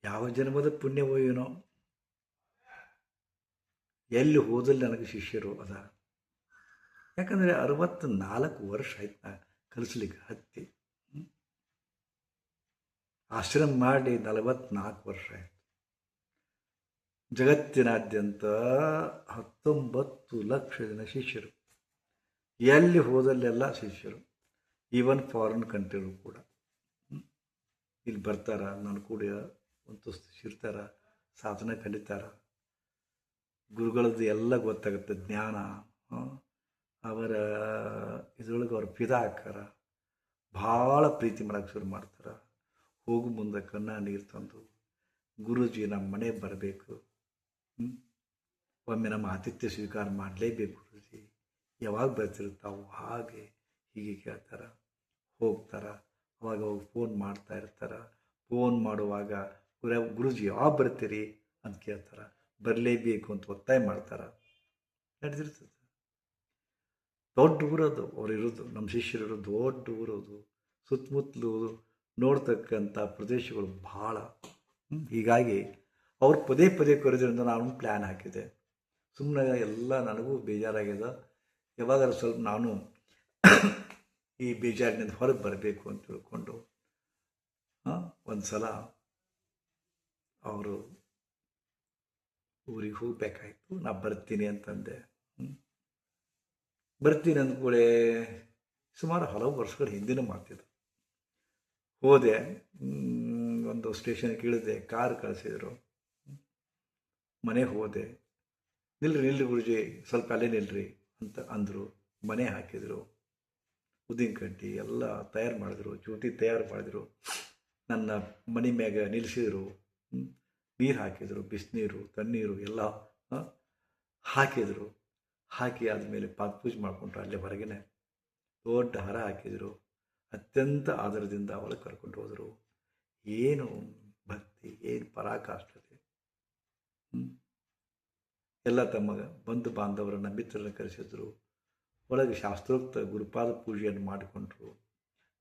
ಯಾವ ಜನ್ಮದ ಪುಣ್ಯವೋ ಏನೋ ಎಲ್ಲಿ ಹೋದಲ್ಲಿ ನನಗೆ ಶಿಷ್ಯರು ಅದ. ಯಾಕಂದರೆ 64 ವರ್ಷ ಆಯ್ತು ನಾ ಕಲಿಸ್ಲಿಕ್ಕೆ ಹತ್ತಿ. ಆಶ್ರಮ ಮಾಡಿ 44 ವರ್ಷ ಆಯಿತು. ಜಗತ್ತಿನಾದ್ಯಂತ 19 ಲಕ್ಷ ಜನ ಶಿಷ್ಯರು, ಎಲ್ಲಿ ಹೋದಲ್ಲೆಲ್ಲ ಶಿಷ್ಯರು, ಈವನ್ ಫಾರಿನ್ ಕಂಟ್ರಿಗಳು ಕೂಡ ಇಲ್ಲಿ ಬರ್ತಾರ, ನಾನು ಕೂಡ ಒಂದು ಇರ್ತಾರ, ಸಾಧನೆ ಕಲಿತಾರ, ಗುರುಗಳದ್ದು ಎಲ್ಲ ಗೊತ್ತಾಗುತ್ತೆ ಜ್ಞಾನ. ಅವರ ಇದ್ರೊಳಗೆ ಅವ್ರ ಫಿದಾ ಹಾಕಾರ, ಭಾಳ ಪ್ರೀತಿ ಮಾಡೋಕ್ಕೆ ಶುರು ಮಾಡ್ತಾರೆ. ಹೋಗು ಮುಂದೆ ಕಣ್ಣ ನೀರು ತಂದು, ಗುರುಜಿ ನಮ್ಮ ಮನೆ ಬರಬೇಕು, ಒಮ್ಮೆ ನಮ್ಮ ಆತಿಥ್ಯ ಸ್ವೀಕಾರ ಮಾಡಲೇಬೇಕು ಗುರುಜಿ, ಯಾವಾಗ ಬರ್ತಿರ್ತಾವು ಹಾಗೆ ಹೀಗೆ ಕೇಳ್ತಾರೆ. ಹೋಗ್ತಾರೆ, ಅವಾಗ ಅವಾಗ ಫೋನ್ ಮಾಡ್ತಾ ಇರ್ತಾರೆ. ಫೋನ್ ಮಾಡುವಾಗ ಗುರುಜಿ ಯಾವಾಗ ಬರ್ತೀರಿ ಅಂತ ಕೇಳ್ತಾರೆ. ಬರಲೇಬೇಕು ಅಂತ ಒತ್ತಾಯ ಮಾಡ್ತಾರೆ. ನಡೆದಿರ್ತದೆ. ದೊಡ್ಡ ಊರದು ಅವ್ರು ಇರೋದು, ನಮ್ಮ ಶಿಷ್ಯರು ದೊಡ್ಡ ಊರದು, ಸುತ್ತಮುತ್ತಲು ನೋಡ್ತಕ್ಕಂಥ ಪ್ರದೇಶಗಳು ಭಾಳ. ಹೀಗಾಗಿ ಅವ್ರು ಪದೇ ಪದೇ ಕರೆದ್ರಿಂದ ನಾನು ಪ್ಲ್ಯಾನ್ ಹಾಕಿದೆ. ಸುಮ್ಮನೆ ಎಲ್ಲ ನನಗೂ ಬೇಜಾರಾಗಿದೆ. ಯಾವಾಗಾದ್ರೂ ಸ್ವಲ್ಪ ನಾನು ಈ ಬೇಜಾರಿನಿಂದ ಹೊರಗೆ ಬರಬೇಕು ಅಂತ ತಿಳ್ಕೊಂಡು ಒಂದು ಸಲ ಅವರು ಊರಿಗೆ ಹೋಗ್ಬೇಕಾಯ್ತು. ನಾ ಬರ್ತೀನಿ ಅಂತಂದೆ. ಬರ್ತೀನಿ ಅಂದ್ಕೂಳೆ ಸುಮಾರು ಹಲವು ವರ್ಷಗಳ ಹಿಂದಿನ ಮಾತಿದ್ದು. ಹೋದೆ, ಒಂದು ಸ್ಟೇಷನ್ಗೆ ಇಳಿದೆ, ಕಾರ್ ಕಳಿಸಿದ್ರು, ಮನೆಗೆ ಹೋದೆ. ನಿಲ್ರಿ ಗುರುಜಿ, ಸ್ವಲ್ಪ ಅಲ್ಲೇ ನಿಲ್ರಿ ಅಂತ ಅಂದರು. ಮನೆ ಹಾಕಿದರು, ಉದ್ದಿನ ಕಡ್ಡಿ ಎಲ್ಲ ತಯಾರು ಮಾಡಿದ್ರು, ಚೂಟಿ ತಯಾರು ಮಾಡಿದ್ರು. ನನ್ನ ಮನೆ ಮ್ಯಾಗ ನಿಲ್ಲಿಸಿದ್ರು, ನೀರು ಹಾಕಿದರು, ಬಿಸಿನೀರು ತಣ್ಣೀರು ಎಲ್ಲ ಹಾಕಿದರು. ಹಾಕಿ ಆದಮೇಲೆ ಪೂಜೆ ಮಾಡಿಕೊಂಡ್ರು. ಅಲ್ಲೇ ಹೊರಗೇನೆ ದೊಡ್ಡ ಹಾರ ಹಾಕಿದರು. ಅತ್ಯಂತ ಆದರದಿಂದ ಒಳಗೆ ಕರ್ಕೊಂಡು ಹೋದರು. ಏನು ಭಕ್ತಿ, ಏನು ಪರಾಕಾಷ್ಠತೆ. ಎಲ್ಲ ತಮ್ಮ ಬಂಧು ಬಾಂಧವರನ್ನು ಮಿತ್ರರನ್ನು ಕರೆಸಿದ್ರು. ಒಳಗೆ ಶಾಸ್ತ್ರೋಕ್ತ ಗುರುಪಾದ ಪೂಜೆಯನ್ನು ಮಾಡಿಕೊಂಡ್ರು.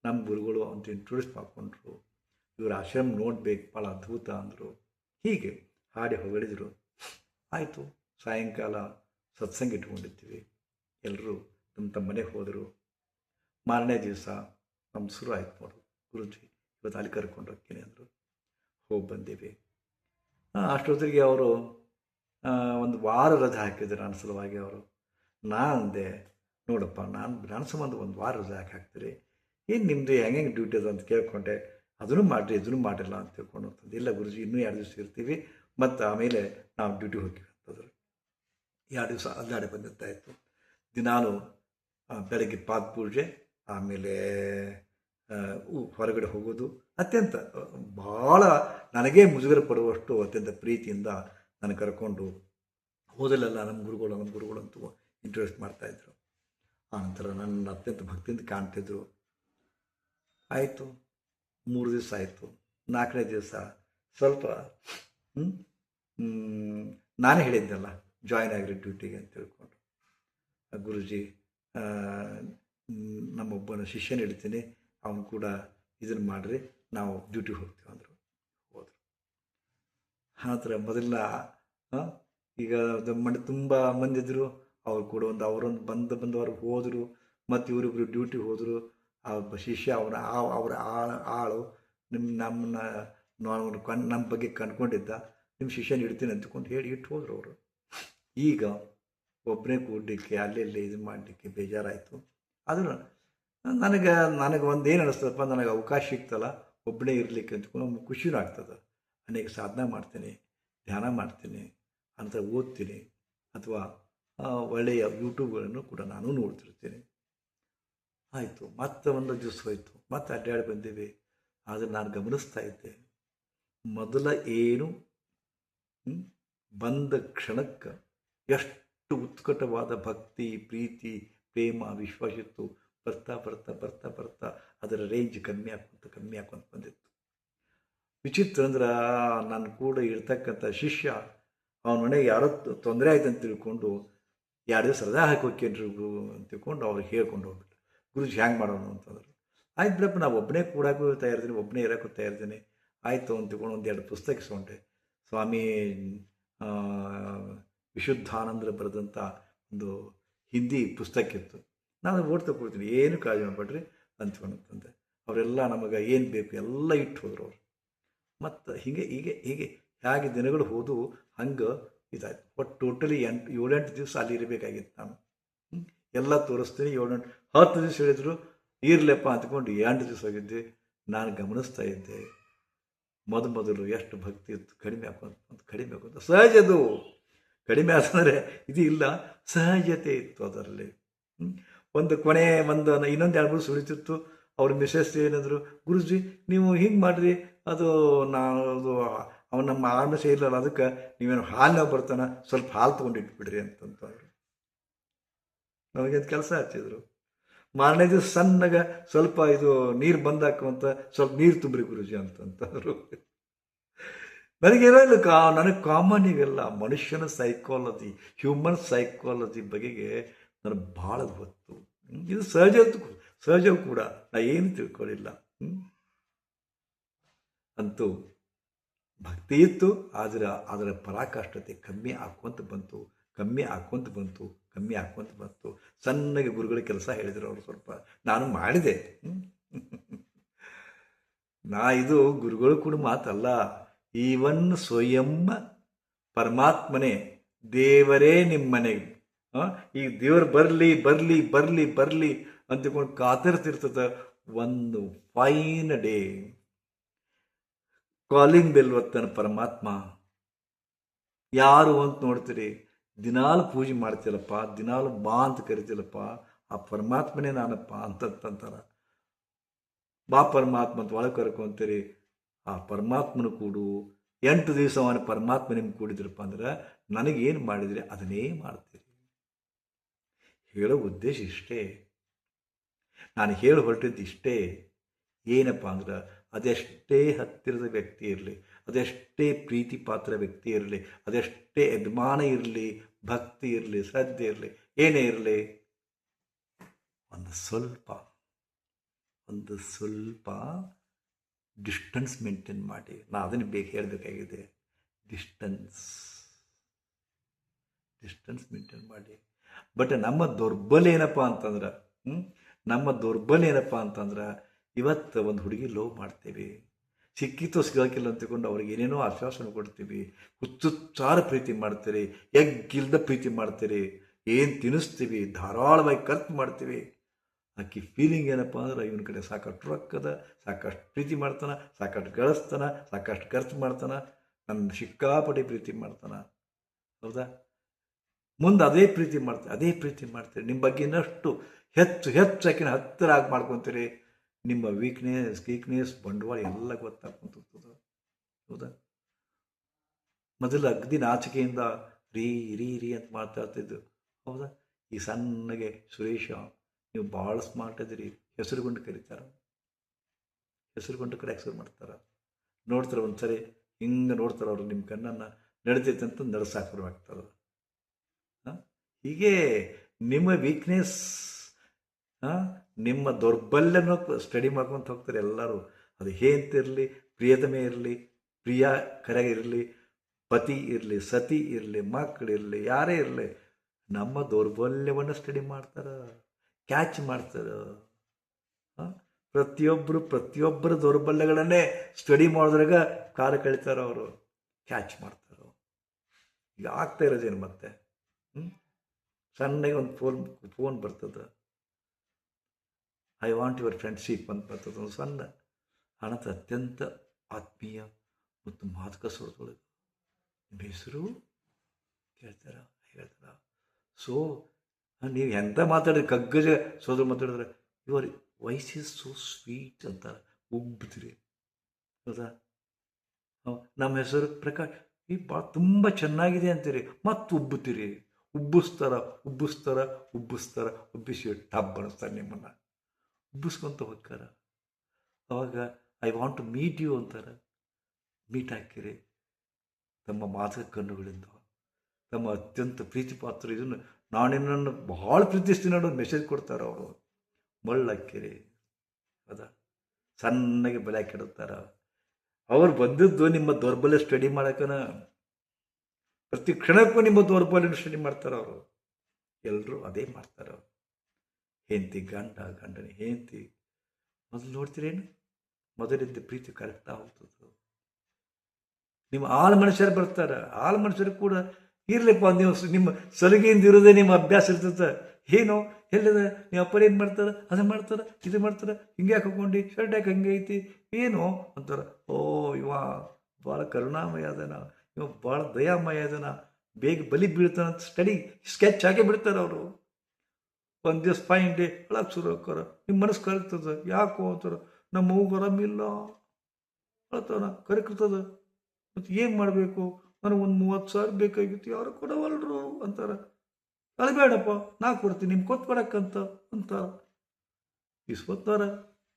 ನಮ್ಮ ಗುರುಗಳು ಅಂತ ಇಂಟ್ರೊಡ್ಯೂಸ್ ಮಾಡಿಕೊಂಡ್ರು. ಇವ್ರ ಆಶ್ರಮ ನೋಡ್ಬೇಕು, ಭಾಳ ಅದ್ಭುತ ಅಂದರು. ಹೀಗೆ ಹಾಡಿ ಹೊಗಳಿದ್ರು. ಆಯಿತು, ಸಾಯಂಕಾಲ ಸತ್ಸಂಗ ಇಟ್ಕೊಂಡಿರ್ತೀವಿ. ಎಲ್ಲರೂ ತಮ್ಮ ಮನೆಗೆ ಹೋದರು. ಮಾರನೇ ದಿವಸ ನಮ್ಮ ಶುರು ಆಯ್ತು ನೋಡು, ಗುರುಜಿ ಇವತ್ತು ಅಲ್ಲಿ ಕರ್ಕೊಂಡು ಹೋಗ್ತೀನಿ ಅಂದರು. ಹೋಗಿ ಬಂದೀವಿ. ಅಷ್ಟೊತ್ತಿಗೆ ಅವರು ಒಂದು ವಾರ ರಜೆ ಹಾಕಿದ್ರು ನನ್ನ ಸಲುವಾಗಿ. ಅವರು ನಾನು ಅಂದೆ, ನೋಡಪ್ಪ, ನನ್ನ ಸಂಬಂಧ ಒಂದು ವಾರ ರಜೆ ಹಾಕ್ತೀರಿ, ಏನು ನಿಮ್ಮದು ಹೆಂಗೆ ಡ್ಯೂಟಿ ಅದ ಅಂತ ಕೇಳ್ಕೊಂಡೆ. ಅದನ್ನು ಮಾಡಿರಿ ಇದನ್ನು ಮಾಡಿಲ್ಲ ಅಂತ ತಿಳ್ಕೊಂಡು ಅಂತಂದು. ಇಲ್ಲ ಗುರುಜಿ, ಇನ್ನೂ 2 ದಿವಸ ಇರ್ತೀವಿ, ಮತ್ತು ಆಮೇಲೆ ನಾವು ಡ್ಯೂಟಿ ಹೋಗ್ತೀವಿ ಅಂತಂದರು. 2 ದಿವಸ ಅಲ್ಲಾಡೆ ಬಂದಿದ್ದಾಯಿತು. ದಿನಾಲು ಬೆಳಗ್ಗೆ ಪಾದ ಪೂಜೆ, ಆಮೇಲೆ ಹೊರಗಡೆ ಹೋಗೋದು. ಅತ್ಯಂತ ಭಾಳ ನನಗೇ ಮುಜುಗರ ಪಡುವಷ್ಟು ಅತ್ಯಂತ ಪ್ರೀತಿಯಿಂದ ನನಗೆ ಕರ್ಕೊಂಡು ಹೋದಲ್ಲೆಲ್ಲ ನಮ್ಮ ಗುರುಗಳು ಅಂತೂ ಇಂಟ್ರೊಡ್ಯೂಸ್ ಮಾಡ್ತಾಯಿದ್ರು. ಆನಂತರ ನನ್ನ ಅತ್ಯಂತ ಭಕ್ತಿಯಿಂದ ಕಾಣ್ತಿದ್ರು. ಆಯಿತು, 3 ದಿವಸ ಆಯಿತು. 4ನೇ ದಿವಸ ಸ್ವಲ್ಪ ನಾನೇ ಹೇಳಿದ್ದೆಲ್ಲ, ಜಾಯ್ನ್ ಆಗಿರಿ ಡ್ಯೂಟಿಗೆ ಅಂತ ತಿಳ್ಕೊಂಡು. ಗುರುಜಿ, ನಮ್ಮೊಬ್ಬನ ಶಿಷ್ಯನ ಇಡ್ತೀನಿ, ಅವನು ಕೂಡ ಇದನ್ನು ಮಾಡಿರಿ, ನಾವು ಡ್ಯೂಟಿಗೆ ಹೋಗ್ತೀವಿ ಅಂದರು. ಹೋದರು. ಆನಂತರ ಮೊದಲ ಈಗ ಮನೆ ತುಂಬ ಮಂದಿದ್ರು. ಅವ್ರು ಕೂಡ ಅವರೊಂದು ಬಂದವರು ಹೋದರು. ಮತ್ತು ಇವರಿಬ್ಬರು ಡ್ಯೂಟಿ ಹೋದರು. ಆ ಶಿಷ್ಯ ಅವರ ಆಳು ನಮ್ಮನ್ನ ನಮ್ಮ ಬಗ್ಗೆ ಕಂಡ್ಕೊಂಡಿದ್ದ. ನಿಮ್ಮ ಶಿಷ್ಯನ ಇಡ್ತೀನಿ ಅಂತಕೊಂಡು ಹೇಳಿ ಇಟ್ಟು ಹೋದರು ಅವರು. ಈಗ ಒಬ್ಬನೇ ಕೂಡಲಿಕ್ಕೆ ಅಲ್ಲೆಲ್ಲಿ ಇದು ಮಾಡಲಿಕ್ಕೆ ಬೇಜಾರಾಯಿತು. ಆದರೂ ನನಗೆ ಒಂದು ಏನು ಅನ್ನಿಸ್ತದಪ್ಪ, ನನಗೆ ಅವಕಾಶ ಸಿಗ್ತಲ್ಲ ಒಬ್ಬನೇ ಇರಲಿಕ್ಕೆ ಅಂದ್ಕೊಂಡು ಖುಷಿನೂ ಆಗ್ತದೆ. ಅನೇಕ ಸಾಧನೆ ಮಾಡ್ತೀನಿ, ಧ್ಯಾನ ಮಾಡ್ತೀನಿ, ಅಂತ ಓದ್ತೀನಿ, ಅಥವಾ ಒಳ್ಳೆಯ ಯೂಟ್ಯೂಬ್ಗಳನ್ನು ಕೂಡ ನಾನು ನೋಡ್ತಿರ್ತೀನಿ. ಆಯಿತು, ಮತ್ತೆ ಒಂದು ದಿವಸ ಹೋಯಿತು, ಮತ್ತೆ ಅಡ್ಡಾಡಿ ಬಂದೀವಿ. ಆದರೆ ನಾನು ಗಮನಿಸ್ತಾ ಇದ್ದೆ, ಮೊದಲ ಏನು ಬಂದ ಕ್ಷಣಕ್ಕೆ ಎಷ್ಟು ಉತ್ಕಟವಾದ ಭಕ್ತಿ, ಪ್ರೀತಿ, ಪ್ರೇಮ, ವಿಶ್ವಾಸ ಇತ್ತು. ಬರ್ತಾ ಬರ್ತಾ ಬರ್ತಾ ಬರ್ತಾ ಅದರ ರೇಂಜ್ ಕಮ್ಮಿ ಆಕೊಂತ ಬಂದಿತ್ತು. ವಿಚಿತ್ರ ಅಂದ್ರೆ, ನನ್ನ ಕೂಡ ಇರ್ತಕ್ಕಂಥ ಶಿಷ್ಯ ಅವನ ಮನೆಗೆ ಯಾರೋ ತೊಂದರೆ ಆಯ್ತು ಅಂತ ತಿಳ್ಕೊಂಡು 2 ದಿವಸ ರಜಾ ಹಾಕಿ ಹೋಗ್ಯನ್ರಿ ಅಂತ ತಿಳ್ಕೊಂಡು ಅವ್ರಿಗೆ ಹೇಳ್ಕೊಂಡು ಹೋಗ್ಬಿಟ್ಟು, ಗುರುಜಿ ಹ್ಯಾಂಗೆ ಮಾಡೋಣ ಅಂತಂದ್ರು. ಆಯ್ತು ಬಿಡಪ್ಪ, ನಾವು ಒಬ್ಬನೇ ಕೂಡಕ್ಕೂ ತಯಾರಿದ್ದೀನಿ, ಒಬ್ಬನೇ ಇರೋಕ್ಕೂ ತಯಾರಿದ್ದೀನಿ, ಆಯಿತು ಅಂತ ತಿಳ್ಕೊಂಡು ಒಂದೆರಡು ಪುಸ್ತಕ ಇಸ್ಕೊಂಡೆ. ಸ್ವಾಮಿ ಆ, ವಿಶುದ್ಧಾನಂದರು ಬರೆದಂಥ ಒಂದು ಹಿಂದಿ ಪುಸ್ತಕ ಇತ್ತು. ನಾನು ಓಡ್ತಾ ಕೊಡ್ತೀನಿ, ಏನು ಕಾಳಜಿ ಮಾಡಬೇಡ್ರಿ ಅಂದ್ಕೊಂಡಂತಂದೆ. ಅವರೆಲ್ಲ ನಮಗೆ ಏನು ಬೇಕು ಎಲ್ಲ ಇಟ್ಟು ಹೋದ್ರು ಅವರು. ಮತ್ತು ಹೀಗೆ ಹೇಗೆ ದಿನಗಳು ಹೋದು ಹಂಗೆ ಇದಾಯ್ತು. ಒಟ್ಟು ಟೋಟಲಿ 7-8 ದಿವಸ ಅಲ್ಲಿ ಇರಬೇಕಾಗಿತ್ತು ನಾನು. ಎಲ್ಲ ತೋರಿಸ್ತೀನಿ. 7-8 10 ದಿವಸ ಹೇಳಿದ್ರು ಇರ್ಲಪ್ಪ ಅಂದ್ಕೊಂಡು 8 ದಿವಸ ಹೋಗಿದ್ದೆ. ನಾನು ಗಮನಿಸ್ತಾ ಇದ್ದೆ, ಮೊದಲು ಎಷ್ಟು ಭಕ್ತಿ ಇತ್ತು, ಕಡಿಮೆ ಆಗೋದು ಸಹಜದು. ಕಡಿಮೆ ಆದಂದರೆ ಇದು ಇಲ್ಲ, ಸಹಜತೆ ಇತ್ತು ಅದರಲ್ಲಿ. ಒಂದು ಇನ್ನೊಂದು 2-3 ಸುಳಿತಿತ್ತು. ಅವ್ರ ಮಿಸಸ್ ಏನಂದರು, ಗುರುಜಿ ನೀವು ಹಿಂಗೆ ಮಾಡಿರಿ, ಅದು ಅವನು ನಮ್ಮ ಆರ್ಮಸ ಇಲ್ಲಲ್ಲ, ಅದಕ್ಕೆ ನೀವೇನು ಹಾಲಿನ ಬರ್ತಾನೆ, ಸ್ವಲ್ಪ ಹಾಲು ತೊಗೊಂಡು ಇಟ್ಬಿಡ್ರಿ ಅಂತಂತಂದರು. ನಮಗೇನು ಕೆಲಸ ಹಚ್ಚಿದ್ರು. ಮಾರನೇ ದಿವಸ ಸಣ್ಣಗೆ ಸ್ವಲ್ಪ ಇದು ನೀರು ಬಂದಾಕುವಂತ ಸ್ವಲ್ಪ ನೀರು ತುಂಬ್ರಿ ಗುರುಜಿ ಅಂತಂತಂದರು. ನನಗೇನೋ ಇಲ್ಲ, ನನಗೆ ಕಾಮನ್ ಇವೆಲ್ಲ ಮನುಷ್ಯನ ಸೈಕಾಲಜಿ, ಹ್ಯೂಮನ್ ಸೈಕಾಲಜಿ ಬಗೆಗೆ ನನಗೆ ಭಾಳ ಗೊತ್ತು. ಇದು ಸಹಜವೂ ಕೂಡ, ನಾ ಏನು ತಿಳ್ಕೊಳ್ಳಿಲ್ಲ. ಅಂತೂ ಭಕ್ತಿ ಇತ್ತು, ಆದರೆ ಅದರ ಪರಾಕಾಷ್ಠತೆ ಕಮ್ಮಿ ಆಕ್ಕೊಂತ ಬಂತು. ಸಣ್ಣಗೆ ಗುರುಗಳ ಕೆಲಸ ಹೇಳಿದರು ಅವರು. ಸ್ವಲ್ಪ ನಾನು ಮಾಡಿದೆ. ಇದು ಗುರುಗಳು ಕೂಡ ಮಾತಲ್ಲ, ಈವನ್ ಸ್ವಯಂ ಪರಮಾತ್ಮನೇ, ದೇವರೇ ನಿಮ್ಮ ಮನೆಗೆ ಈ ದೇವರು ಬರಲಿ ಅಂತಕೊಂಡು ಕಾತಿರ್ತಿರ್ತದ. ಒಂದು ಫೈನ್ ಡೇ ಕಾಲಿಂಗ್ ಬೆಲ್ ಒತ್ತಾನ ಪರಮಾತ್ಮ. ಯಾರು ಅಂತ ನೋಡ್ತೀರಿ, ದಿನಾಲು ಪೂಜೆ ಮಾಡ್ತಿಲ್ಲಪ್ಪ, ದಿನಾಲು ಬಾ ಅಂತ ಕರಿತಿಲ್ಲಪ್ಪ, ಆ ಪರಮಾತ್ಮನೇ ನಾನಪ್ಪ ಅಂತಂತಾರ. ಬಾ ಪರಮಾತ್ಮ ಅಂತ ಒಳಗೆ ಕರ್ಕೊಂತೀರಿ, ಆ ಪರಮಾತ್ಮನ ಕೂಡು. 8 ದಿವಸ ಅವನ ಪರಮಾತ್ಮ ನಿಮ್ಗೆ ಕೂಡಿದ್ರಪ್ಪ ಅಂದ್ರೆ ನನಗೇನು ಮಾಡಿದ್ರಿ ಅದನ್ನೇ ಮಾಡ್ತೀರಿ. ಹೇಳೋ ಉದ್ದೇಶ ಇಷ್ಟೇ, ನಾನು ಹೇಳಿ ಹೊರಟಿದ್ದು ಇಷ್ಟೇ. ಏನಪ್ಪ ಅಂದ್ರೆ ಅದೆಷ್ಟೇ ಹತ್ತಿರದ ವ್ಯಕ್ತಿ ಇರಲಿ, ಅದೆಷ್ಟೇ ಪ್ರೀತಿ ಪಾತ್ರ ವ್ಯಕ್ತಿ ಇರಲಿ, ಅದೆಷ್ಟೇ ಅಭಿಮಾನ ಇರಲಿ, ಭಕ್ತಿ ಇರಲಿ, ಶ್ರದ್ಧೆ ಇರಲಿ, ಏನೇ ಇರಲಿ, ಒಂದು ಸ್ವಲ್ಪ ಡಿಸ್ಟೆನ್ಸ್ ಮೇಂಟೈನ್ ಮಾಡಿ. ನಾ ಅದನ್ನು ಹೇಳಬೇಕಾಗಿದೆ. ಡಿಸ್ಟೆನ್ಸ್ ಮೇಂಟೈನ್ ಮಾಡಿ. ಬಟ್ ನಮ್ಮ ದೌರ್ಬಲ್ಯ ಏನಪ್ಪ ಅಂತಂದ್ರೆ ಇವತ್ತು ಒಂದು ಹುಡುಗಿ ಲವ್ ಮಾಡ್ತೇವೆ, ಸಿಕ್ಕಿತೋ ಸಿಗೋಕಿಲ್ಲ ಅಂತಕೊಂಡು ಅವ್ರಿಗೆ ಏನೇನೋ ಆಶ್ವಾಸನೆ ಕೊಡ್ತೀವಿ, ಹುಚ್ಚುಚ್ಚಾರ ಪ್ರೀತಿ ಮಾಡ್ತೀರಿ, ಎಗ್ಗಿಲ್ದ ಪ್ರೀತಿ ಮಾಡ್ತೀರಿ, ಏನು ತಿನ್ನಿಸ್ತೀವಿ, ಧಾರಾಳವಾಗಿ ಖರ್ಚು ಮಾಡ್ತೀವಿ. ಆಕೆ ಫೀಲಿಂಗ್ ಏನಪ್ಪ ಅಂದ್ರೆ ಇವನ ಕಡೆ ಸಾಕಷ್ಟು ರೊಕ್ಕದ, ಸಾಕಷ್ಟು ಪ್ರೀತಿ ಮಾಡ್ತಾನೆ, ಸಾಕಷ್ಟು ಗಳಿಸ್ತಾನೆ, ಸಾಕಷ್ಟು ಖರ್ಚು ಮಾಡ್ತಾನೆ, ನನ್ನ ಸಿಕ್ಕಾಪಟ್ಟೆ ಪ್ರೀತಿ ಮಾಡ್ತಾನೆ. ಹೌದಾ? ಮುಂದೆ ಅದೇ ಪ್ರೀತಿ ಮಾಡ್ತೀರಿ. ನಿಮ್ಮ ಬಗ್ಗೆ ಇನ್ನಷ್ಟು ಹೆಚ್ಚು ಆಕಿನ ಹತ್ತಿರ ಆಗಿ ಮಾಡ್ಕೊತೀರಿ. ನಿಮ್ಮ ವೀಕ್ನೆಸ್ ಬಂಡವಾಳ ಎಲ್ಲ ಗೊತ್ತಾಗ್ಕೊಂತಿರ್ತದೆ. ಹೌದಾ? ಮೊದಲು ಅಗ್ದಿ ನಾಚಿಕೆಯಿಂದ ರೀ ಅಂತ ಮಾತಾಡ್ತಿದ್ದು. ಹೌದಾ? ಈ ಸಣ್ಣಗೆ ಸುರೇಶ ನೀವು ಭಾಳ ಸ್ಮಾರ್ಟ್ ಅದೀರಿ, ಹೆಸರುಗೊಂಡು ಕರೀತಾರೆ, ಹೆಸರುಗೊಂಡು ಕಡೆ ಶುರು ಮಾಡ್ತಾರೆ. ನೋಡ್ತಾರೆ ಒಂದ್ಸರಿ ಹಿಂಗೆ ನೋಡ್ತಾರೆ ಅವರು ನಿಮ್ಮ ಕಣ್ಣನ್ನು, ನಡೀತೈತೆ ಅಂತ ನಡೆಸಾಕ ಶುರುವಾಗ್ತದೆ. ಹೀಗೆ ನಿಮ್ಮ ವೀಕ್ನೆಸ್, ನಿಮ್ಮ ದೌರ್ಬಲ್ಯನೂ ಸ್ಟಡಿ ಮಾಡ್ಕೊತ ಹೋಗ್ತಾರೆ ಎಲ್ಲರೂ. ಅದು ಹೇಂತಿರಲಿ, ಪ್ರಿಯತಮೆ ಇರಲಿ, ಪ್ರಿಯಕರ ಇರಲಿ, ಪತಿ ಇರಲಿ, ಸತಿ ಇರಲಿ, ಮಕ್ಕಳಿರಲಿ, ಯಾರೇ ಇರಲಿ, ನಮ್ಮ ದೌರ್ಬಲ್ಯವನ್ನು ಸ್ಟಡಿ ಮಾಡ್ತಾರೆ, ಕ್ಯಾಚ್ ಮಾಡ್ತಾರೆ. ಪ್ರತಿಯೊಬ್ಬರ ದೌರ್ಬಲ್ಯಗಳನ್ನೇ ಸ್ಟಡಿ ಮಾಡಿದ್ರಾಗ ಕಾಲ ಕಳೀತಾರೆ ಅವರು, ಕ್ಯಾಚ್ ಮಾಡ್ತಾರೆ. ಈಗ ಆಗ್ತಾ ಇರೋದೇನು ಮತ್ತೆ? ಸಣ್ಣಗೆ ಒಂದು ಫೋನ್ ಬರ್ತದೆ, ಐ ವಾಂಟ್ ಯುವರ್ ಫ್ರೆಂಡ್ಶಿಪ್ ಅಂತ ಬರ್ತದೆ. ಒಂದು ಸಣ್ಣ ಹಣದ ಅತ್ಯಂತ ಆತ್ಮೀಯ ಮತ್ತು ಮಾತುಕ ಸ್ವರದೊಳಗೆ ನಿಮ್ಮ ಹೆಸರು ಹೇಳ್ತಾರ. ಸೊ ನೀವು ಎಂತ ಮಾತಾಡಿದ್ರೆ, ಕಗ್ಗಜ ಸೋದರ ಮಾತಾಡಿದ್ರೆ, your voice is so sweet ಅಂತ ಉಬ್ಬುತ್ತೀರಿ. ಹೌದಾ? ನಮ್ಮ ಹೆಸರು ಪ್ರಕಾಶ್, ಈ ತುಂಬ ಚೆನ್ನಾಗಿದೆ ಅಂತೀರಿ, ಮತ್ತು ಉಬ್ಬುತ್ತೀರಿ. ಉಬ್ಬಿಸಿ ಟಬ್ ಅನಿಸ್ತಾರೆ, ನಿಮ್ಮನ್ನು ಉಬ್ಬಿಸ್ಕೊಂತ ಹೋಗ್ತಾರ. ಅವಾಗ I want to meet you ಅಂತಾರೆ. ಮೀಟ್ ಹಾಕಿರಿ. ತಮ್ಮ ಮಾದಕ ಕಣ್ಣುಗಳಿಂದ, ತಮ್ಮ ಅತ್ಯಂತ ಪ್ರೀತಿ ಪಾತ್ರ, ಇದನ್ನು ನಾನಿನ್ನನ್ನು ಭಾಳ ಪ್ರೀತಿಸ್ತೀನಿ ಅನ್ನೋದು ಮೆಸೇಜ್ ಕೊಡ್ತಾರೆ ಅವರು. ಮಳ್ಳಾಕಿರಿ. ಹೌದಾ? ಸಣ್ಣಗೆ ಬೆಲೆ ಕೆಡುತ್ತಾರೆ. ಅವ್ರು ಬಂದಿದ್ದು ನಿಮ್ಮ ದೌರ್ಬಲ್ಯ ಸ್ಟಡಿ ಮಾಡಕ್ಕನ. ಪ್ರತಿ ಕ್ಷಣಕ್ಕೂ ನಿಮ್ಮ ದೌರ್ಬಲ್ಯನ ಸ್ಟಡಿ ಮಾಡ್ತಾರೆ ಅವರು. ಎಲ್ಲರೂ ಅದೇ ಮಾಡ್ತಾರೆ ಅವರು. ಹೆಂಡತಿ ಗಂಡ, ಗಂಡನ ಹೆಂಡತಿ ಮೊದಲು ನೋಡ್ತೀರೇನು, ಮೊದಲಿದ್ದ ಪ್ರೀತಿ ಕರೆಕ್ಟಾ ಹೋಗ್ತದೆ. ನಿಮ್ಮ ಆಳು ಮನುಷ್ಯರು ಬರ್ತಾರೆ, ಆಳು ಮನುಷ್ಯರು ಕೂಡ ಇರ್ಲಿಪ್ಪ, ನೀವು ನಿಮ್ಮ ಸಲಿಗೆಯಿಂದ ಇರೋದೇ ನಿಮ್ಮ ಅಭ್ಯಾಸ ಇರ್ತದೆ. ಏನು ಎಲ್ಲಿದೆ ನೀವು ಅಪ್ಪರ ಏನು ಮಾಡ್ತಾರೆ, ಅದು ಮಾಡ್ತಾರೆ, ಇದು ಮಾಡ್ತಾರೆ, ಹಿಂಗೆ ಯಾಕೆ ಹಾಕೊಂಡು ಶರ್ಟ್ ಯಾಕೆ ಹಂಗೆ ಐತಿ ಏನು ಅಂತಾರೆ. ಓ ಇವ ಭಾಳ ಕರುಣಾಮಯ ಅದನ, ಇವ ಭಾಳ ದಯಾಮಯ ಅದನ, ಬೇಗ ಬಲಿ ಬೀಳ್ತಾನಂತ ಸ್ಟಡಿ ಸ್ಕೆಚ್ ಹಾಕಿ ಬಿಡ್ತಾರೆ ಅವರು. ಒಂದು ದಿವಸ ಫೈನ್ ಡೇ ಒಳಗೆ ಶುರು ಹಾಕೋರ, ನಿಮ್ಮ ಮನಸ್ಸು ಕರಗ್ತದೆ. ಯಾಕೋ ಅಂತಾರೆ, ನಮ್ಮ ಮೂಗು ಆರಾಮಿಲ್ಲ ಹೇಳ್ತಾನ, ಕರಗ್ತದೆ. ಮತ್ತು ಏನು ಮಾಡಬೇಕು, ನನಗೆ ಒಂದು 30,000 ಬೇಕಾಗಿತ್ತು, ಯಾರು ಕೊಡವಲ್ರು ಅಂತಾರೆ. ಅಳಬೇಡಪ್ಪ, ನಾ ಕೊಡ್ತೀನಿ, ನಿಮ್ಗೆ ಕೊಟ್ಕೊಡಕ್ಕಂತ ಅಂತಾರೆ. ಇಸ್ಕೊತಾರೆ.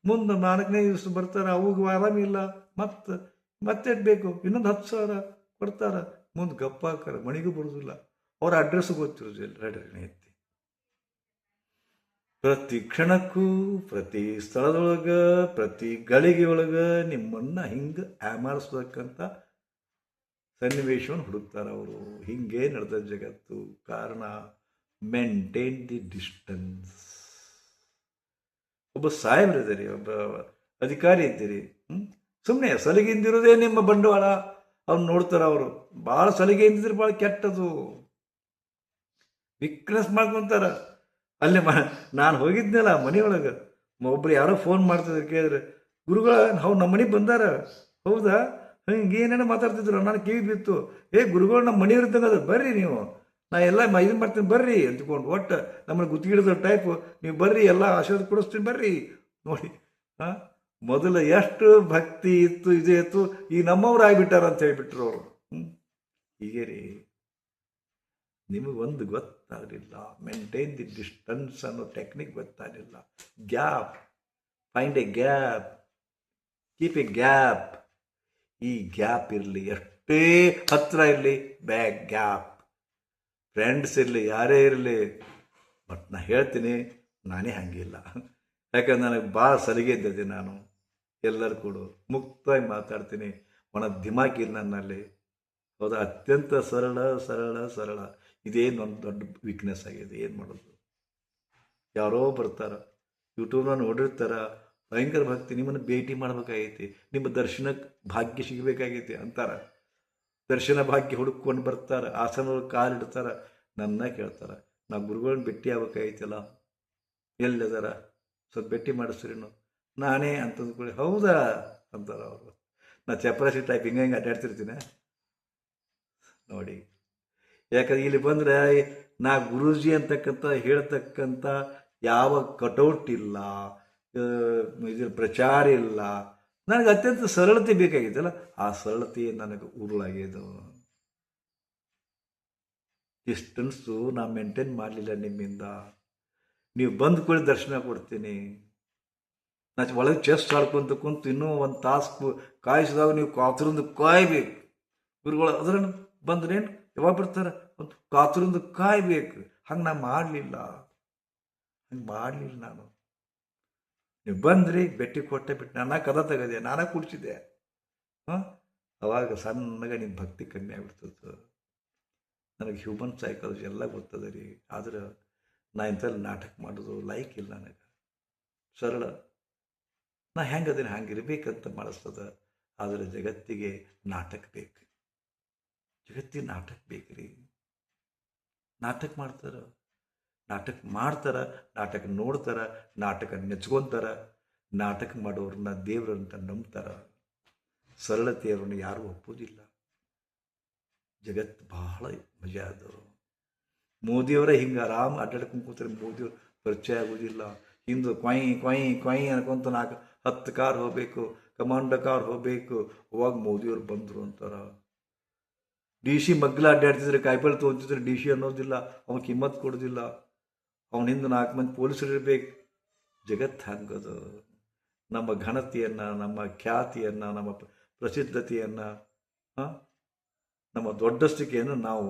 ಮುಂದೆ 4ನೇ ದಿವಸ ಬರ್ತಾರೆ, ಅವಾಗ ಆರಾಮಿಲ್ಲ, ಮತ್ತೆ ಬೇಕು, ಇನ್ನೊಂದು 10,000 ಕೊಡ್ತಾರೆ. ಮುಂದೆ ಗಪ್ಪ ಹಾಕಾರ, ಮಣಿಗೂ ಬರೋದಿಲ್ಲ. ಅವ್ರ ಅಡ್ರೆಸ್ ಗೊತ್ತಿರೋದಿಲ್ಲ. ರೆಡಿ ಎತ್ತಿ ಪ್ರತಿ ಕ್ಷಣಕ್ಕೂ, ಪ್ರತಿ ಸ್ಥಳದೊಳಗೆ, ಪ್ರತಿ ಗಳಿಗೆ ಒಳಗೆ ನಿಮ್ಮನ್ನು ಹಿಂಗೆ ಆಮಾರಿಸ್ಬೇಕಂತ ಸನ್ನಿವೇಶವನ್ನು ಹುಡುಕ್ತಾರೆ ಅವರು. ಹಿಂಗೆ ನಡೆದ ಜಗತ್ತು. ಕಾರಣ ಮೇಂಟೈನ್ ದಿ ಡಿಸ್ಟೆನ್ಸ್. ಒಬ್ಬ ಸಾಹೇಬ್ರಿದ್ದೀರಿ, ಒಬ್ಬ ಅಧಿಕಾರಿ ಇದ್ದೀರಿ, ಸುಮ್ಮನೆ ಸಲಿಗೆಯಿಂದಿರೋದೇ ನಿಮ್ಮ ಬಂಡವಾಳ. ಅವ್ನು ನೋಡ್ತಾರೆ ಅವರು. ಭಾಳ ಸಲಿಗೆಯಿಂದಿದ್ರೆ ಭಾಳ ಕೆಟ್ಟದು. ವೀಕ್ನೆಸ್ ಮಾಡ್ಕೊತಾರ. ಅಲ್ಲಿ ನಾನು ಹೋಗಿದ್ನಲ್ಲ ಮನೆಯೊಳಗೆ, ಒಬ್ರು ಯಾರೋ ಫೋನ್ ಮಾಡ್ತಿದ್ರು, ಕೇಳಿದ್ರೆ ಗುರುಗಳ ಅವ್ರು ನಮ್ಮ ಮನೆಗೆ ಬಂದಾರ. ಹೌದಾ, ಹಿಂಗೆ ಏನೇನೋ ಮಾತಾಡ್ತಿದ್ರು. ನಾನು ಕಿವಿ ಬಿತ್ತು, ಗುರುಗಳು ನಮ್ಮ ಮನೆಯವ್ರ ಇದ್ದಂಗೆ ಬರ್ರಿ ನೀವು, ನಾ ಎಲ್ಲ ಇದು ಮಾಡ್ತೀನಿ ಬರ್ರಿ ಅಂತ್ಕೊಂಡು. ಒಟ್ಟು ನಮ್ಮನ್ನು ಗುತ್ತಿಗಿಡಿದ ಟೈಪು, ನೀವು ಬರ್ರಿ, ಎಲ್ಲ ಆಶೀರ್ವಾದ ಕೊಡಿಸ್ತೀನಿ ಬರ್ರಿ. ನೋಡಿ, ಮೊದಲು ಎಷ್ಟು ಭಕ್ತಿ ಇತ್ತು, ಇದೇ ಇತ್ತು, ಈ ನಮ್ಮವ್ರು ಆಗಿಬಿಟ್ಟಾರ ಅಂತ ಹೇಳಿಬಿಟ್ರು ಅವರು. ಹೀಗೆ ರೀ, ನಿಮಗೊಂದು ಗೊತ್ತಾಗಲಿಲ್ಲ. ಮೇಂಟೈನ್ ದಿ ಡಿಸ್ಟೆನ್ಸ್ ಅನ್ನೋ ಟೆಕ್ನಿಕ್ ಗೊತ್ತಾಗಲಿಲ್ಲ. Gap, find A gap, keep A gap. ಈ ಗ್ಯಾಪ್ ಇರಲಿ, ಎಷ್ಟೇ ಹತ್ತಿರ ಇರಲಿ, ಬ್ಯಾಕ್ ಗ್ಯಾಪ್. ಫ್ರೆಂಡ್ಸ್ ಇರಲಿ, ಯಾರೇ ಇರಲಿ. ಬಟ್ ನಾ ಹೇಳ್ತೀನಿ, ನಾನೇ ಹಂಗಿಲ್ಲ. ಯಾಕಂದ್ರೆ ನನಗೆ ಭಾಳ ಸಲಿಗೆ ಇದ್ದದೆ. ನಾನು ಎಲ್ಲರೂ ಕೂಡ ಮುಕ್ತವಾಗಿ ಮಾತಾಡ್ತೀನಿ. ಒಣ ದಿಮಾಕಿ ನನ್ನಲ್ಲಿ. ಹೌದಾ, ಅತ್ಯಂತ ಸರಳ ಸರಳ ಸರಳ. ಇದೇನು ಒಂದು ದೊಡ್ಡ ವೀಕ್ನೆಸ್ ಆಗಿದೆ. ಏನು ಮಾಡೋದು? ಯಾರೋ ಬರ್ತಾರ, ಯೂಟ್ಯೂಬ್ನ ನೋಡಿರ್ತಾರ, ಭಯಂಕರ ಭಕ್ತಿ, ನಿಮ್ಮನ್ನು ಭೇಟಿ ಮಾಡ್ಬೇಕಾಗೈತಿ, ನಿಮ್ಮ ದರ್ಶನಕ್ಕೆ ಭಾಗ್ಯ ಸಿಗಬೇಕಾಗೈತಿ ಅಂತಾರೆ. ದರ್ಶನ ಭಾಗ್ಯ ಹುಡುಕೊಂಡು ಬರ್ತಾರೆ, ಆಸನದೊಳಗೆ ಕಾಲಿಡ್ತಾರೆ, ನನ್ನ ಕೇಳ್ತಾರೆ, ನಾ ಗುರುಗಳನ್ನ ಭೇಟಿ ಆಗ್ಬೇಕಾಗೈತಲ್ಲ, ಎಲ್ಲದಾರ ಸ್ವಲ್ಪ ಭೇಟಿ ಮಾಡಿಸ್ತೀರೇನು? ನಾನೇ ಅಂತಂದ್ಕೊಳ್ಳಿ, ಹೌದಾ ಅಂತಾರೆ ಅವರು. ನಾ ಚಪರಾಸಿ ಟೈಪ್ ಹಿಂಗೆ ಅಡ್ಡಾಡ್ತಿರ್ತೀನಿ ನೋಡಿ. ಯಾಕಂದ್ರೆ ಇಲ್ಲಿ ಬಂದರೆ ನಾ ಗುರೂಜಿ ಅಂತಕ್ಕಂಥ ಹೇಳ್ತಕ್ಕಂಥ ಯಾವ ಕಟೌಟ್ ಇಲ್ಲ, ಇದ್ರ ಪ್ರಚಾರ ಇಲ್ಲ. ನನಗೆ ಅತ್ಯಂತ ಸರಳತೆ ಬೇಕಾಗಿತ್ತಲ್ಲ, ಆ ಸರಳತೆ ನನಗೆ ಉರುಳಾಗ್ಯದು. ಡಿಸ್ಟೆನ್ಸು ನಾ ಮೇಂಟೈನ್ ಮಾಡಲಿಲ್ಲ ನಿಮ್ಮಿಂದ. ನೀವು ಬಂದು ಕೂಡ ದರ್ಶನ ಕೊಡ್ತೀನಿ. ನಾ ಒಳಗೆ ಚೆಸ್ಟ್ ಆಡ್ಕೊಂತ ಕುಂತು ಇನ್ನೂ ಒಂದು ತಾಸು ಕಾಯಿಸಿದಾಗ ನೀವು ಕಾತುರಿಂದ ಕಾಯ್ಬೇಕು. ಗುರುಗಳು ಅದ್ರನ್ನು ಬಂದ್ರೇನು ಯಾವಾಗ ಬರ್ತಾರೆ, ಒಂದು ಕಾತುರಿಂದ ಕಾಯ್ಬೇಕು. ಹಂಗೆ ನಾ ಮಾಡಲಿಲ್ಲ, ನಾನು. ನೀವು ಬಂದ್ರಿ, ಭೇಟಿ ಕೊಟ್ಟೆ ಬಿಟ್ಟು ನಾನು ಕದ ತೆಗದೆ, ನಾನೇ ಕುಡಿಸಿದ್ದೆ. ಅವಾಗ ಸಣ್ಣಗೆ ನಿಮ್ಮ ಭಕ್ತಿ ಕಮ್ಮಿ ಆಗ್ಬಿಡ್ತದೆ. ನನಗೆ ಹ್ಯೂಮನ್ ಸೈಕಾಲಜಿ ಎಲ್ಲ ಗೊತ್ತದ ರೀ. ಆದ್ರೆ ನಾ ಇಂಥಲ್ಲಿ ನಾಟಕ ಮಾಡೋದು ಲೈಕ್ ಇಲ್ಲ ನನಗೆ. ಸರಳ, ನಾ ಹೆಂಗದೇನೆ ಹಂಗಿರ್ಬೇಕಂತ ಮಾಡಿಸ್ತದ. ಆದರೆ ಜಗತ್ತಿಗೆ ನಾಟಕ ಬೇಕು. ಜಗತ್ತಿಗೆ ನಾಟಕ ಬೇಕ್ರಿ. ನಾಟಕ ಮಾಡ್ತಾರೆ, ನಾಟಕ ನೋಡ್ತಾರೆ, ನಾಟಕ ನೆಚ್ಕೊಂತಾರ. ನಾಟಕ ಮಾಡೋರನ್ನ ದೇವ್ರಂತ ನಂಬ್ತಾರ. ಸರಳತೆಯವ್ರನ್ನ ಯಾರೂ ಒಪ್ಪೋದಿಲ್ಲ. ಜಗತ್ತು ಬಹಳ ಮಜಾ ಆದವರು. ಮೋದಿಯವರೇ ಹಿಂಗೆ ಆರಾಮ್ ಅಡ್ಡಾಡ್ಕೊಂಡು ಕೂತಾರೆ. ಮೋದಿಯವ್ರು ಪರಿಚಯ ಆಗೋದಿಲ್ಲ. ಹಿಂದೆ ಕೊಯ್ ಅನ್ಕೊಂತ 10 ಕಾರ್ ಹೋಗಬೇಕು, ಕಮಾಂಡೋ ಕಾರ್ ಹೋಗಬೇಕು. ಅವಾಗ ಮೋದಿಯವ್ರು ಬಂದರು ಅಂತಾರ. DC ಮಗ್ಲ ಅಡ್ಡಾಡ್ತಿದ್ರೆ, ಕಾಯಿಪಲ್ಲೆ ತೊಗೊಂತಿದ್ರೆ DC ಅನ್ನೋದಿಲ್ಲ, ಅವನ ಕಿಮ್ಮತ್ತು ಕೊಡೋದಿಲ್ಲ. ಅವನ ಹಿಂದೆ 4 ಮಂದಿ ಪೊಲೀಸರು ಇರಬೇಕು. ಜಗತ್ತು ಹಂಗದು. ನಮ್ಮ ಘನತೆಯನ್ನು, ನಮ್ಮ ಖ್ಯಾತಿಯನ್ನು, ನಮ್ಮ ಪ್ರಸಿದ್ಧತೆಯನ್ನು, ನಮ್ಮ ದೊಡ್ಡಸ್ತಿಕೆಯನ್ನು ನಾವು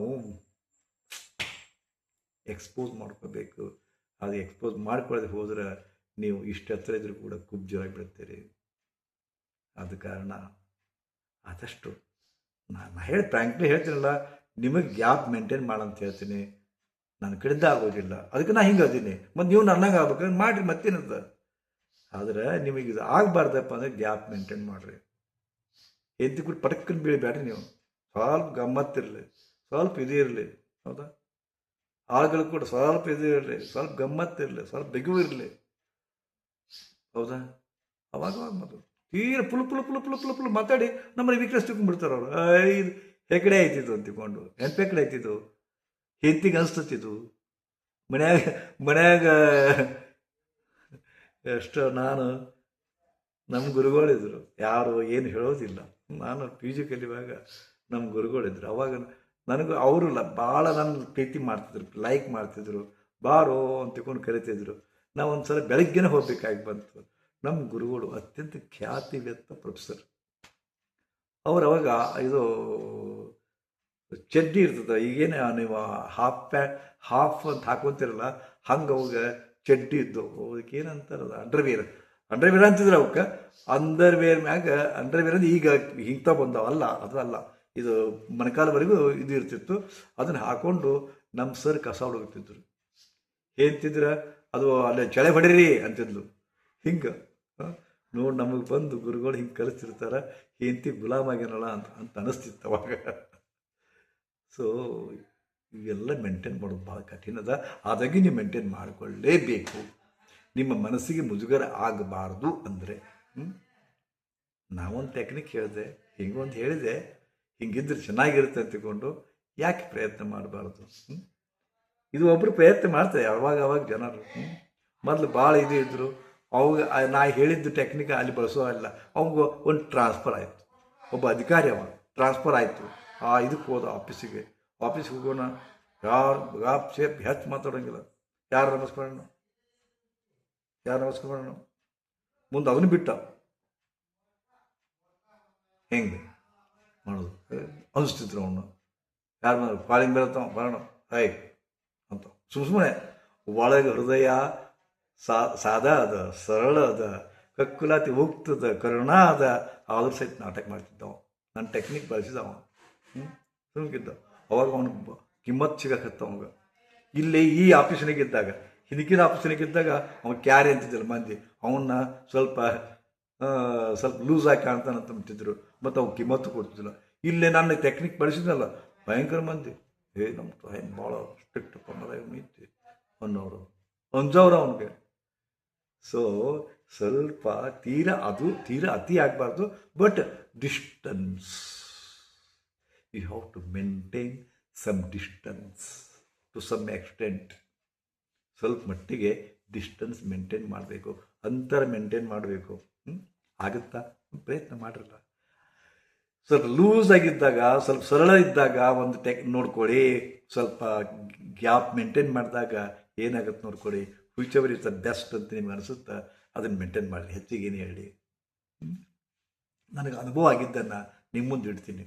ಎಕ್ಸ್ಪೋಸ್ ಮಾಡ್ಕೋಬೇಕು. ಅದು ಎಕ್ಸ್ಪೋಸ್ ಮಾಡ್ಕೊಳ್ಳೋದು ಹೋದ್ರೆ ನೀವು ಇಷ್ಟು ಹತ್ತಿರ ಇದ್ರೂ ಕೂಡ ಕುಬ್ಜರಾಗಿ ಬಿಡ್ತೀರಿ. ಆದ ಕಾರಣ ಆದಷ್ಟು ನಾನು ಫ್ರ್ಯಾಂಕ್ಲಿ ಹೇಳ್ತೀನಲ್ಲ, ನಿಮಗೆ ಗ್ಯಾಪ್ ಮೇಂಟೈನ್ ಮಾಡಂತ ಹೇಳ್ತೀನಿ. ನನ್ನ ಕಡೆಯಿಂದ ಆಗೋದಿಲ್ಲ, ಅದಕ್ಕೆ ನಾ ಹಿಂಗೆ ಅದೀನಿ. ಮತ್ತು ನೀವು ನನ್ನಂಗೆ ಆಗ್ಬೇಕಂದ್ರೆ ಮಾಡಿರಿ, ಮತ್ತೇನದ. ಆದ್ರೆ ನಿಮಗೆ ಇದು ಆಗಬಾರ್ದಪ್ಪ ಅಂದರೆ ಗ್ಯಾಪ್ ಮೇಂಟೈನ್ ಮಾಡಿರಿ. ಹೆಂಡತಿ ಕೂಡ ಪಟಕ್ಕನ್ನು ಬೀಳಬೇಡ್ರಿ ನೀವು. ಸ್ವಲ್ಪ ಗಮ್ಮತ್ತಿರಲಿ, ಸ್ವಲ್ಪ ಇದು ಇರಲಿ, ಹೌದಾ. ಆಳುಗಳು ಕೂಡ ಸ್ವಲ್ಪ ಇದು ಇರಲಿ, ಸ್ವಲ್ಪ ಗಮ್ಮತ್ತಿರಲಿ, ಸ್ವಲ್ಪ ಬೆಗು ಇರಲಿ, ಹೌದಾ. ಅವಾಗ ಮತ್ತು ತೀರ ಫುಲ್ ಮಾತಾಡಿ ನಮ್ಮಲ್ಲಿ ವೀಕ್ನೆಸ್ ತಿಳ್ಕೊಂಡ್ಬಿಡ್ತಾರೆ ಅವರು. ಇದು ಹೆಕಡೆ ಆಯ್ತಿದ್ದು ಅಂತಿಕೊಂಡು, ಹೆಕಡೆ ಆಯ್ತಿದ್ದು, ಹೆಂತಿಗೆ ಅನಿಸ್ತತಿದ್ದು ಮನ್ಯಾಗ ಎಷ್ಟೋ. ನಾನು ನಮ್ಮ ಗುರುಗಳಿದ್ರು, ಯಾರು ಏನು ಹೇಳೋದಿಲ್ಲ. ನಾನು ಪಿ ಜಿ ಕಲಿಯುವಾಗ ನಮ್ಮ ಗುರುಗಳಿದ್ರು. ಅವಾಗ ನನಗೂ ಅವರಲ್ಲ ಭಾಳ ನನ್ನ ಪ್ರೀತಿ ಮಾಡ್ತಿದ್ರು, ಲೈಕ್ ಮಾಡ್ತಿದ್ರು, ಬಾರೋ ಅಂತ ತಿಳ್ಕೊಂಡು ಕರಿತಿದ್ರು. ನಾವು ಒಂದು ಸಲ ಬೆಳಗ್ಗೆನೇ ಹೋಗ್ಬೇಕಾಗಿ ಬಂತು. ನಮ್ಮ ಗುರುಗಳು ಅತ್ಯಂತ ಖ್ಯಾತಿವೆತ್ತ ಪ್ರೊಫೆಸರ್. ಅವ್ರು ಅವಾಗ ಇದು ಚಡ್ಡಿ ಇರ್ತದೆ, ಈಗೇನು ನೀವು ಹಾಫ್ ಅಂತ ಹಾಕೊಂತಿರಲ್ಲ, ಹಂಗೆ ಅವಾಗ ಚಡ್ಡಿ ಇದ್ದು, ಅದಕ್ಕೆ ಏನಂತಾರಲ್ಲ, ಅಂಡರ್ವೇರ್ ಅಂತಿದ್ರು ಅವಕ್ಕೆ. ಅಂಡರ್ವೇರ್ ಮ್ಯಾಗ ಅಂಡರ್ವೇರ್ ಅಂದ್ರೆ ಈಗ ಹಿಂಗ್ತಾ ಬಂದವಲ್ಲ, ಅದು ಅಲ್ಲ, ಇದು ಮೊಣಕಾಲವರೆಗೂ ಇದು ಇರ್ತಿತ್ತು. ಅದನ್ನು ಹಾಕೊಂಡು ನಮ್ಮ ಸರ್ ಕಸ ಹುಡುಗ್ತಿದ್ರು. ಏನ್ತಿದ್ರ ಅದು ಅಲ್ಲೇ ಚಳೆ ಹೊಡೀರಿ ಅಂತಿದ್ಲು. ಹಿಂಗೆ ನೋಡಿ ನಮಗೆ ಬಂದು ಗುರುಗಳು ಹಿಂಗೆ ಕಲಿಸ್ತಿರ್ತಾರೆ, ಹೆಂಡತಿ ಗುಲಾಮಾಗ್ಯಾನಲ್ಲ ಅಂತ ಅನಿಸ್ತಿತ್ತು ಅವಾಗ. ಸೊ ಇವೆಲ್ಲ ಮೇಂಟೈನ್ ಮಾಡೋದು ಭಾಳ ಕಠಿಣ ಅದ. ಆದಾಗಿ ನೀವು ಮೇಂಟೈನ್ ಮಾಡಿಕೊಳ್ಳೇಬೇಕು. ನಿಮ್ಮ ಮನಸ್ಸಿಗೆ ಮುಜುಗರ ಆಗಬಾರ್ದು ಅಂದರೆ ನಾವೊಂದು ಟೆಕ್ನಿಕ್ ಹೇಳಿದೆ, ಹಿಂಗೊಂದು ಹೇಳಿದೆ, ಹಿಂಗಿದ್ರೆ ಚೆನ್ನಾಗಿರುತ್ತೆ ಅಂತ ತಿಳ್ಕೊಂಡು ಯಾಕೆ ಪ್ರಯತ್ನ ಮಾಡಬಾರ್ದು. ಇದು ಒಬ್ಬರು ಪ್ರಯತ್ನ ಮಾಡ್ತಾರೆ ಅವಾಗ ಜನರು. ಮೊದಲು ಭಾಳ ಇದು ಇದ್ದರು, ಅವಾಗ ನಾ ಹೇಳಿದ್ದು ಟೆಕ್ನಿಕ್ ಅಲ್ಲಿ ಬಳಸೋ ಅಲ್ಲ. ಅವಾಗ ಒಂದು ಟ್ರಾನ್ಸ್ಫರ್ ಆಯಿತು, ಒಬ್ಬ ಅಧಿಕಾರಿ ಅವ ಟ್ರಾನ್ಸ್ಫರ್ ಆಯಿತು. ಇದಕ್ಕೆ ಹೋದ ಆಫೀಸಿಗೆ ಹೋಗೋಣ, ಯಾರು ಗಾಪ್ ಸೇಪ್ ಹೆಚ್ಚು ಮಾತಾಡೋಂಗಿಲ್ಲ, ಯಾರು ನಮಸ್ಕಾರ ಮಾಡೋಣ. ಮುಂದೆ ಅದನ್ನು ಬಿಟ್ಟ ಹೆಂಗೆ ಮಾಡೋದು ಅನಿಸ್ತಿದ್ರು ಅವನು. ಯಾರು ಮಾಡೋದು ಪಾಲಿಂಗ್ ಬರತ್ತ ಬರೋಣ ಅಂತ ಸುಮ್ಮನೆ. ಒಳಗೆ ಹೃದಯ ಸಾದಾ ಅದ, ಸರಳ ಅದ, ಕಕ್ಕುಲಾತಿ ಹೋಗ್ತದ, ಕರುಣ ಅದ. ಆದ್ರೂ ಸಹಿತ ನಾಟಕ ಮಾಡ್ತಿದ್ದವ, ನನ್ನ ಟೆಕ್ನಿಕ್ ಬಳಸಿದವ. ಸುಮ್ಕಿದ್ದ. ಅವಾಗ ಅವನು ಕಿಮ್ಮತ್ತು ಸಿಗಕತ್ತ ಅವಾಗ. ಇಲ್ಲಿ ಈ ಆಫೀಸ್ನಾಗಿದ್ದಾಗ, ಹಿಂದಿನ ಆಫೀಸ್ನಾಗಿದ್ದಾಗ ಅವ್ನು ಕ್ಯಾರಿ ಅಂತಿದ್ದಿಲ್ಲ ಮಂದಿ. ಅವನ್ನ ಸ್ವಲ್ಪ ಲೂಸ್ ಆಗಿ ಕಾಣ್ತಾನಂತ ಅಂತಿದ್ರು, ಮತ್ತು ಅವ್ನು ಕಿಮ್ಮತ್ತು ಕೊಡ್ತಿದ್ದಿಲ್ಲ. ಇಲ್ಲೇ ನನ್ನ ಟೆಕ್ನಿಕ್ ಬಳಸಿದ್ನಲ್ಲ, ಭಯಂಕರ ಮಂದಿ ನಮ್ಮ ಭಾಳ ಸ್ಟ್ರಿಕ್ಟ್ ಐತಿ ಅನ್ನೋರು ಅಂಜವ್ರು ಅವನಿಗೆ. ಸೊ ಸ್ವಲ್ಪ ತೀರ ಅತಿ ಆಗಬಾರ್ದು, but distance, you have to maintain some distance to some extent. ಸ್ವಲ್ಪ ಮಟ್ಟಿಗೆ ಡಿಸ್ಟನ್ಸ್ ಮೇಂಟೈನ್ ಮಾಡಬೇಕು, ಅಂತರ ಮೇಂಟೈನ್ ಮಾಡಬೇಕು. ಆಗುತ್ತಾ? ಪ್ರಯತ್ನ ಮಾಡಿರಲ್ಲ. ಸ್ವಲ್ಪ ಲೂಸ್ ಆಗಿದ್ದಾಗ, ಸ್ವಲ್ಪ ಸರಳ ಇದ್ದಾಗ ಒಂದು ನೋಡ್ಕೊಳ್ಳಿ. ಸ್ವಲ್ಪ ಗ್ಯಾಪ್ ಮೇಂಟೈನ್ ಮಾಡಿದಾಗ ಏನಾಗುತ್ತೆ ನೋಡ್ಕೊಳ್ಳಿ. ಫ್ಯೂಚರ್ ಇಸ್ ದ ಬೆಸ್ಟ್ ಅಂತ ನಿಮ್ಗೆ ಅನಿಸುತ್ತಾ, ಅದನ್ನು ಮೇಂಟೈನ್ ಮಾಡಿ. ಹೆಚ್ಚಿಗೇನು ಹೇಳಿ, ನನಗೆ ಅನುಭವ ಆಗಿದ್ದನ್ನು ನಿಮ್ಮ ಮುಂದೆ ಇಡ್ತೀನಿ.